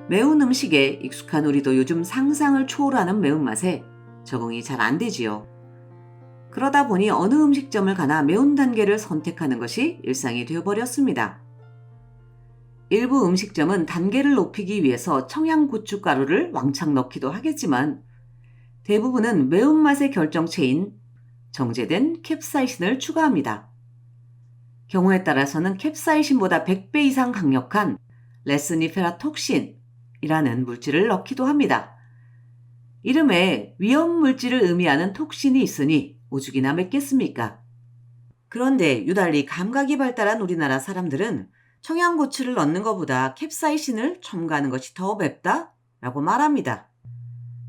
매운 음식에 익숙한 우리도 요즘 상상을 초월하는 매운맛에 적응이 잘 안 되지요. 그러다 보니 어느 음식점을 가나 매운 단계를 선택하는 것이 일상이 되어버렸습니다. 일부 음식점은 단계를 높이기 위해서 청양고춧가루를 왕창 넣기도 하겠지만 대부분은 매운맛의 결정체인 정제된 캡사이신을 추가합니다. 경우에 따라서는 캡사이신보다 100배 이상 강력한 레스니페라톡신이라는 물질을 넣기도 합니다. 이름에 위험 물질을 의미하는 톡신이 있으니 오죽이나 맵겠습니까? 그런데 유달리 감각이 발달한 우리나라 사람들은 청양고추를 넣는 것보다 캡사이신을 첨가하는 것이 더 맵다라고 말합니다.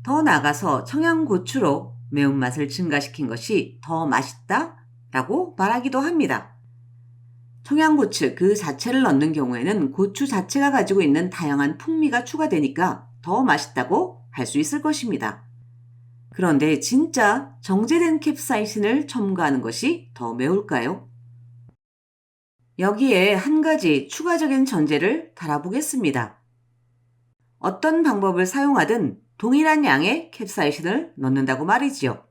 더 나아가서 청양고추로 매운맛을 증가시킨 것이 더 맛있다라고 말하기도 합니다. 청양고추 그 자체를 넣는 경우에는 고추 자체가 가지고 있는 다양한 풍미가 추가되니까 더 맛있다고 할 수 있을 것입니다. 그런데 진짜 정제된 캡사이신을 첨가하는 것이 더 매울까요? 여기에 한 가지 추가적인 전제를 달아보겠습니다. 어떤 방법을 사용하든 동일한 양의 캡사이신을 넣는다고 말이지요.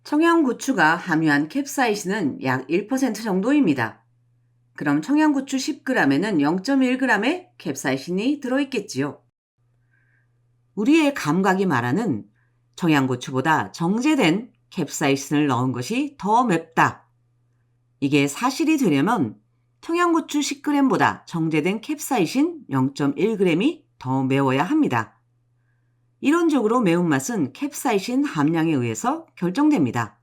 청양고추가 함유한 캡사이신은 약 1% 정도입니다. 그럼 청양고추 10g에는 0.1g의 캡사이신이 들어있겠지요. 우리의 감각이 말하는 청양고추보다 정제된 캡사이신을 넣은 것이 더 맵다. 이게 사실이 되려면 청양고추 10g보다 정제된 캡사이신 0.1g이 더 매워야 합니다. 이론적으로 매운맛은 캡사이신 함량에 의해서 결정됩니다.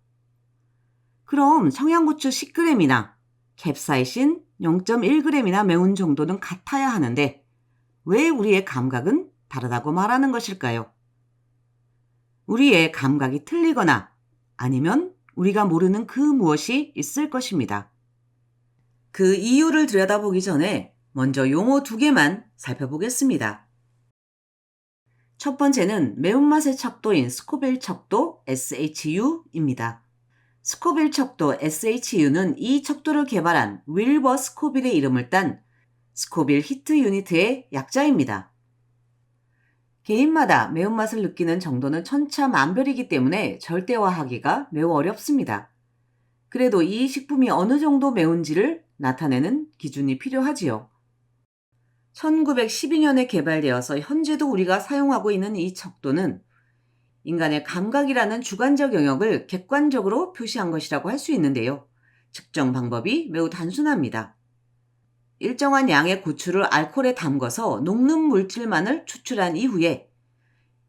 그럼 청양고추 10g이나 캡사이신 0.1g이나 매운 정도는 같아야 하는데 왜 우리의 감각은 다르다고 말하는 것일까요? 우리의 감각이 틀리거나 아니면 우리가 모르는 그 무엇이 있을 것입니다. 그 이유를 들여다보기 전에 먼저 용어 2개만 살펴보겠습니다. 첫 번째는 매운맛의 척도인 스코빌 척도 SHU입니다. 스코빌 척도 SHU는 이 척도를 개발한 윌버 스코빌의 이름을 딴 스코빌 히트 유니트의 약자입니다. 개인마다 매운맛을 느끼는 정도는 천차만별이기 때문에 절대화하기가 매우 어렵습니다. 그래도 이 식품이 어느 정도 매운지를 나타내는 기준이 필요하지요. 1912년에 개발되어서 현재도 우리가 사용하고 있는 이 척도는 인간의 감각이라는 주관적 영역을 객관적으로 표시한 것이라고 할 수 있는데요. 측정 방법이 매우 단순합니다. 일정한 양의 고추를 알코올에 담궈서 녹는 물질만을 추출한 이후에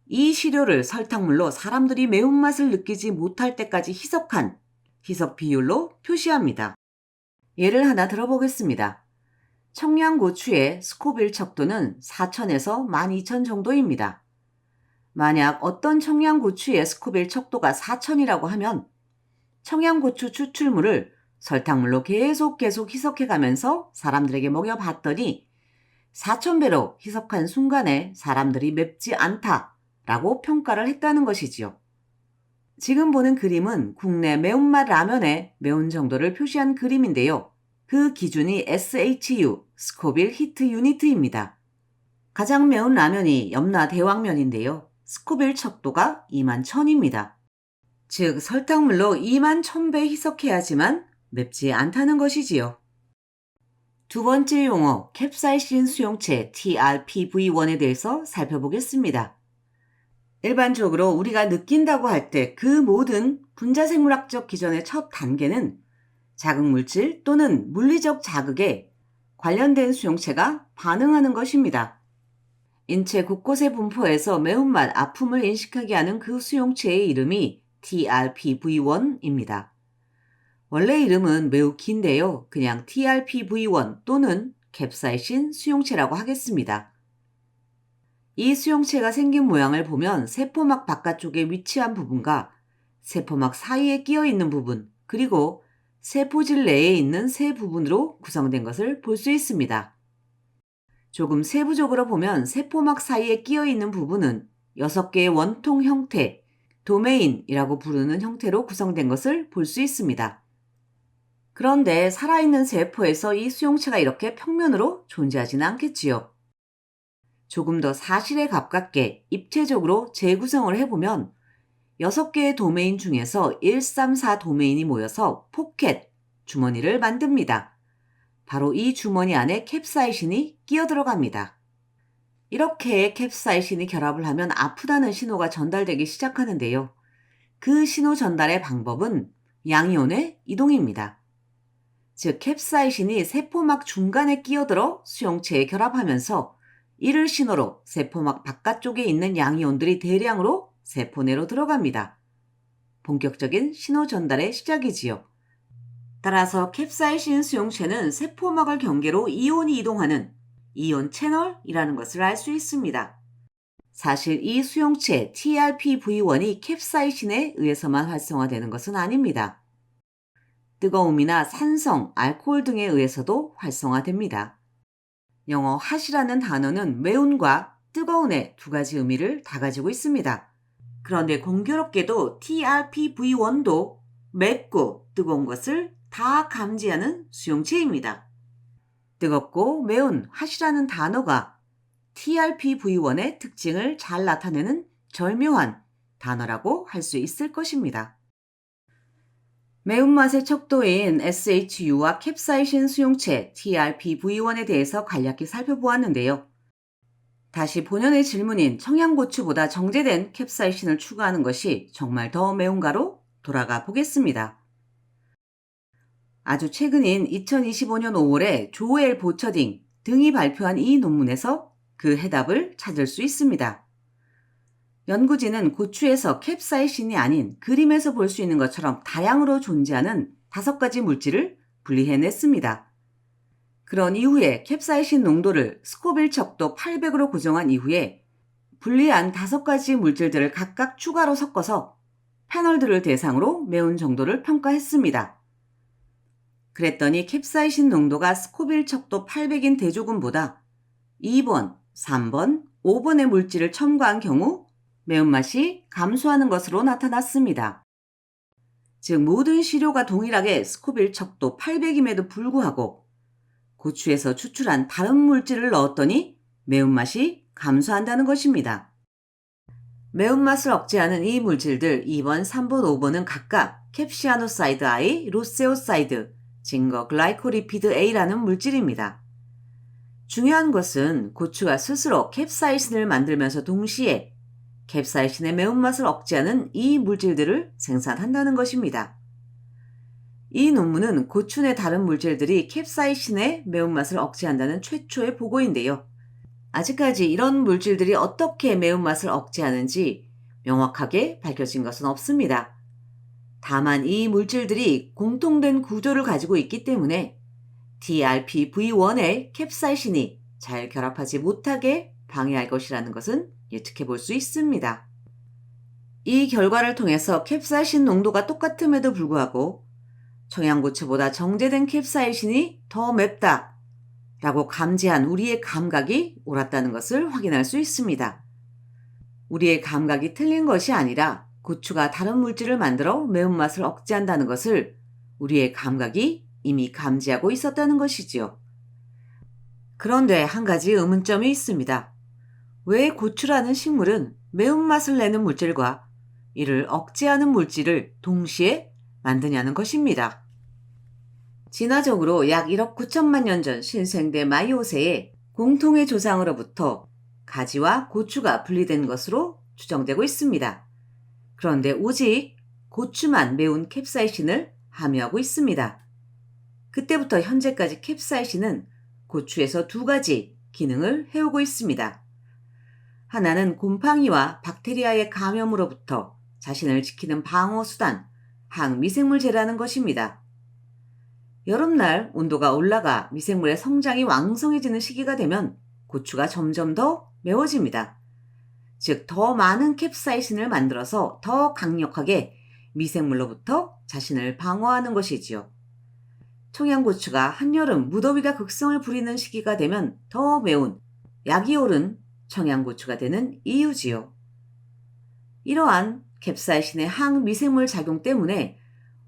이 시료를 설탕물로 사람들이 매운맛을 느끼지 못할 때까지 희석한 희석 비율로 표시합니다. 예를 하나 들어보겠습니다. 청양고추의 스코빌 척도는 4000에서 12000 정도입니다. 만약 어떤 청양고추의 스코빌 척도가 4000이라고 하면 청양고추 추출물을 설탕물로 계속 희석해가면서 사람들에게 먹여봤더니 4000배로 희석한 순간에 사람들이 맵지 않다라고 평가를 했다는 것이지요. 지금 보는 그림은 국내 매운맛 라면의 매운 정도를 표시한 그림인데요. 그 기준이 SHU, 스코빌 히트 유니트입니다. 가장 매운 라면이 염라 대왕면인데요. 스코빌 척도가 21,000입니다. 즉 설탕물로 21,000배 희석해야지만 맵지 않다는 것이지요. 두 번째 용어 캡사이신 수용체 TRPV1에 대해서 살펴보겠습니다. 일반적으로 우리가 느낀다고 할 때 그 모든 분자생물학적 기전의 첫 단계는 자극물질 또는 물리적 자극에 관련된 수용체가 반응하는 것입니다. 인체 곳곳에 분포해서 매운맛, 아픔을 인식하게 하는 그 수용체의 이름이 TRPV1입니다. 원래 이름은 매우 긴데요. 그냥 TRPV1 또는 캡사이신 수용체라고 하겠습니다. 이 수용체가 생긴 모양을 보면 세포막 바깥쪽에 위치한 부분과 세포막 사이에 끼어 있는 부분, 그리고 세포질 내에 있는 세 부분으로 구성된 것을 볼 수 있습니다. 조금 세부적으로 보면 세포막 사이에 끼어 있는 부분은 6개의 원통 형태, 도메인이라고 부르는 형태로 구성된 것을 볼 수 있습니다. 그런데 살아있는 세포에서 이 수용체가 이렇게 평면으로 존재하지는 않겠지요. 조금 더 사실에 가깝게 입체적으로 재구성을 해보면 6개의 도메인 중에서 134 도메인이 모여서 포켓, 주머니를 만듭니다. 바로 이 주머니 안에 캡사이신이 끼어 들어갑니다. 이렇게 캡사이신이 결합을 하면 아프다는 신호가 전달되기 시작하는데요. 그 신호 전달의 방법은 양이온의 이동입니다. 즉 캡사이신이 세포막 중간에 끼어들어 수용체에 결합하면서 이를 신호로 세포막 바깥쪽에 있는 양이온들이 대량으로 세포 내로 들어갑니다. 본격적인 신호 전달의 시작이지요. 따라서 캡사이신 수용체는 세포막을 경계로 이온이 이동하는 이온 채널이라는 것을 알 수 있습니다. 사실 이 수용체 TRPV1이 캡사이신에 의해서만 활성화되는 것은 아닙니다. 뜨거움이나 산성, 알코올 등에 의해서도 활성화됩니다. 영어 핫이라는 단어는 매운과 뜨거운의 두 가지 의미를 다 가지고 있습니다. 그런데 공교롭게도 TRPV1도 맵고 뜨거운 것을 다 감지하는 수용체입니다. 뜨겁고 매운 핫이라는 단어가 TRPV1의 특징을 잘 나타내는 절묘한 단어라고 할 수 있을 것입니다. 매운맛의 척도인 SHU와 캡사이신 수용체 TRPV1에 대해서 간략히 살펴보았는데요. 다시 본연의 질문인 청양고추보다 정제된 캡사이신을 추가하는 것이 정말 더 매운가로 돌아가 보겠습니다. 아주 최근인 2025년 5월에 조엘 보처딩 등이 발표한 이 논문에서 그 해답을 찾을 수 있습니다. 연구진은 고추에서 캡사이신이 아닌 그림에서 볼 수 있는 것처럼 다량으로 존재하는 5가지 물질을 분리해냈습니다. 그런 이후에 캡사이신 농도를 스코빌 척도 800으로 고정한 이후에 분리한 5가지 물질들을 각각 추가로 섞어서 패널들을 대상으로 매운 정도를 평가했습니다. 그랬더니 캡사이신 농도가 스코빌 척도 800인 대조군보다 2번, 3번, 5번의 물질을 첨가한 경우 매운맛이 감소하는 것으로 나타났습니다. 즉 모든 시료가 동일하게 스코빌 척도 800임에도 불구하고 고추에서 추출한 다른 물질을 넣었더니 매운맛이 감소한다는 것입니다. 매운맛을 억제하는 이 물질들 2번, 3번, 5번은 각각 캡시아노사이드 I, 로세오사이드, 징거 글라이코리피드 A라는 물질입니다. 중요한 것은 고추가 스스로 캡사이신을 만들면서 동시에 캡사이신의 매운맛을 억제하는 이 물질들을 생산한다는 것입니다. 이 논문은 고추 내 다른 물질들이 캡사이신의 매운맛을 억제한다는 최초의 보고인데요. 아직까지 이런 물질들이 어떻게 매운맛을 억제하는지 명확하게 밝혀진 것은 없습니다. 다만 이 물질들이 공통된 구조를 가지고 있기 때문에 TRPV1의 캡사이신이 잘 결합하지 못하게 방해할 것이라는 것은 예측해 볼 수 있습니다. 이 결과를 통해서 캡사이신 농도가 똑같음에도 불구하고 청양고추보다 정제된 캡사이신이 더 맵다 라고 감지한 우리의 감각이 옳았다는 것을 확인할 수 있습니다. 우리의 감각이 틀린 것이 아니라 고추가 다른 물질을 만들어 매운맛을 억제한다는 것을 우리의 감각이 이미 감지하고 있었다는 것이지요. 그런데 한 가지 의문점이 있습니다. 왜 고추라는 식물은 매운맛을 내는 물질과 이를 억제하는 물질을 동시에 만드냐는 것입니다. 진화적으로 약 1억 9천만 년 전 신생대 마이오세의 공통의 조상으로부터 가지와 고추가 분리된 것으로 추정되고 있습니다. 그런데 오직 고추만 매운 캡사이신을 함유하고 있습니다. 그때부터 현재까지 캡사이신은 고추에서 2가지 기능을 해오고 있습니다. 하나는 곰팡이와 박테리아의 감염으로부터 자신을 지키는 방어수단, 항미생물제라는 것입니다. 여름날 온도가 올라가 미생물의 성장이 왕성해지는 시기가 되면 고추가 점점 더 매워집니다. 즉, 더 많은 캡사이신을 만들어서 더 강력하게 미생물로부터 자신을 방어하는 것이지요. 청양고추가 한여름 무더위가 극성을 부리는 시기가 되면 더 매운 약이 오른 청양고추가 되는 이유지요. 이러한 캡사이신의 항미생물 작용 때문에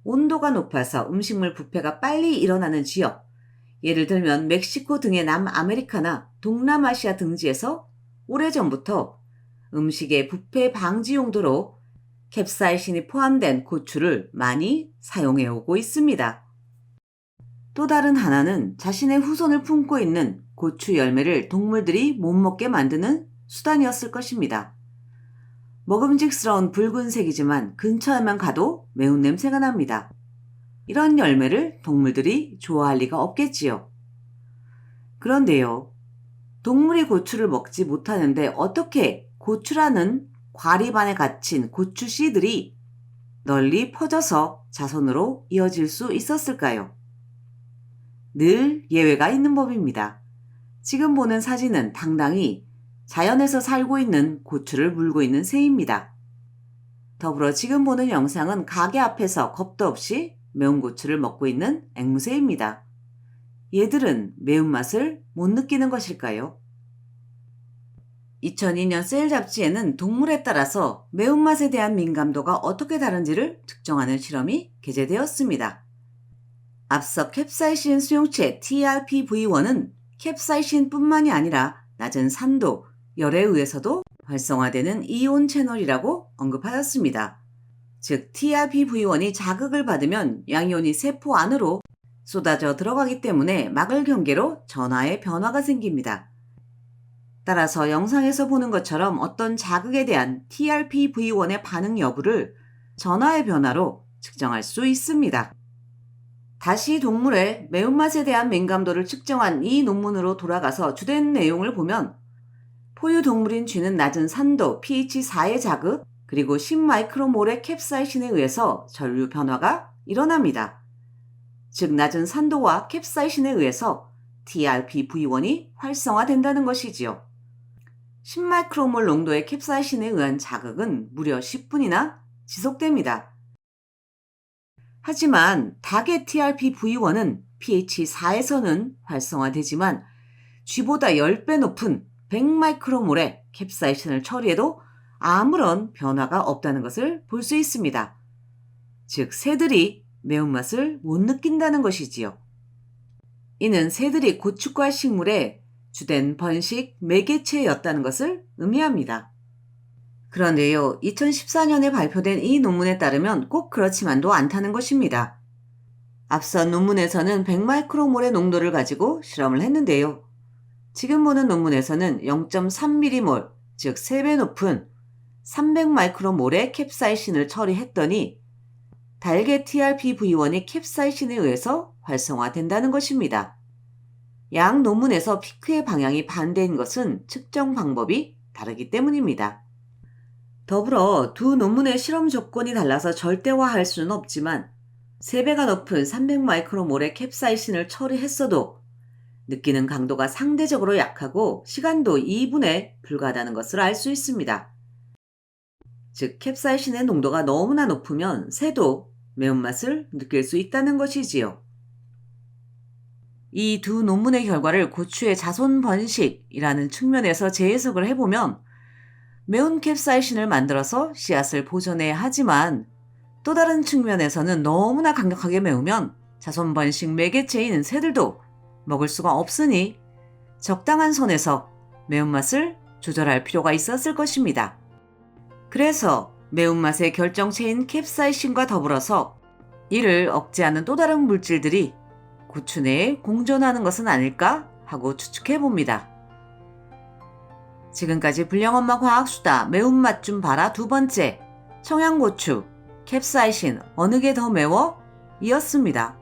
온도가 높아서 음식물 부패가 빨리 일어나는 지역, 예를 들면 멕시코 등의 남아메리카나 동남아시아 등지에서 오래전부터 음식의 부패 방지 용도로 캡사이신이 포함된 고추를 많이 사용해 오고 있습니다. 또 다른 하나는 자신의 후손을 품고 있는 고추 열매를 동물들이 못 먹게 만드는 수단이었을 것입니다. 먹음직스러운 붉은색이지만 근처에만 가도 매운 냄새가 납니다. 이런 열매를 동물들이 좋아할 리가 없겠지요. 그런데요, 동물이 고추를 먹지 못하는데 어떻게 고추라는 과립 안에 갇힌 고추 씨들이 널리 퍼져서 자손으로 이어질 수 있었을까요? 늘 예외가 있는 법입니다. 지금 보는 사진은 당당히 자연에서 살고 있는 고추를 물고 있는 새입니다. 더불어 지금 보는 영상은 가게 앞에서 겁도 없이 매운 고추를 먹고 있는 앵무새입니다. 얘들은 매운맛을 못 느끼는 것일까요? 2002년 셀 잡지에는 동물에 따라서 매운맛에 대한 민감도가 어떻게 다른지를 측정하는 실험이 게재되었습니다. 앞서 캡사이신 수용체 TRPV1은 캡사이신뿐만이 아니라 낮은 산도, 열에 의해서도 활성화되는 이온 채널이라고 언급하였습니다. 즉 TRPV1이 자극을 받으면 양이온이 세포 안으로 쏟아져 들어가기 때문에 막을 경계로 전하의 변화가 생깁니다. 따라서 영상에서 보는 것처럼 어떤 자극에 대한 TRPV1의 반응 여부를 전하의 변화로 측정할 수 있습니다. 다시 동물의 매운맛에 대한 민감도를 측정한 이 논문으로 돌아가서 주된 내용을 보면 포유 동물인 쥐는 낮은 산도 pH 4의 자극 그리고 10마이크로몰의 캡사이신에 의해서 전류 변화가 일어납니다. 즉 낮은 산도와 캡사이신에 의해서 TRPV1이 활성화된다는 것이지요. 10마이크로몰 농도의 캡사이신에 의한 자극은 무려 10분이나 지속됩니다. 하지만 닭의 TRPV1은 pH 4에서는 활성화되지만 쥐보다 10배 높은 100마이크로몰의 캡사이신을 처리해도 아무런 변화가 없다는 것을 볼 수 있습니다. 즉 새들이 매운맛을 못 느낀다는 것이지요. 이는 새들이 고춧가루 식물의 주된 번식 매개체였다는 것을 의미합니다. 그런데요, 2014년에 발표된 이 논문에 따르면 꼭 그렇지만도 않다는 것입니다. 앞선 논문에서는 100마이크로몰의 농도를 가지고 실험을 했는데요. 지금 보는 논문에서는 0.3mm몰, 즉 3배 높은 300마이크로몰의 캡사이신을 처리했더니 닭의 TRPV1이 캡사이신에 의해서 활성화된다는 것입니다. 양 논문에서 피크의 방향이 반대인 것은 측정 방법이 다르기 때문입니다. 더불어 두 논문의 실험 조건이 달라서 절대화할 수는 없지만 3배가 높은 300마이크로몰의 캡사이신을 처리했어도 느끼는 강도가 상대적으로 약하고 시간도 2분에 불과하다는 것을 알 수 있습니다. 즉 캡사이신의 농도가 너무나 높으면 새도 매운맛을 느낄 수 있다는 것이지요. 이 두 논문의 결과를 고추의 자손 번식이라는 측면에서 재해석을 해보면 매운 캡사이신을 만들어서 씨앗을 보존해야 하지만 또 다른 측면에서는 너무나 강력하게 매우면 자손 번식 매개체인 새들도 먹을 수가 없으니 적당한 선에서 매운맛을 조절할 필요가 있었을 것입니다. 그래서 매운맛의 결정체인 캡사이신과 더불어서 이를 억제하는 또 다른 물질들이 고추 내에 공존하는 것은 아닐까 하고 추측해 봅니다. 지금까지 불량엄마 과학수다 매운맛 좀 봐라 두 번째 청양고추, 캡사이신 어느 게 더 매워? 이었습니다.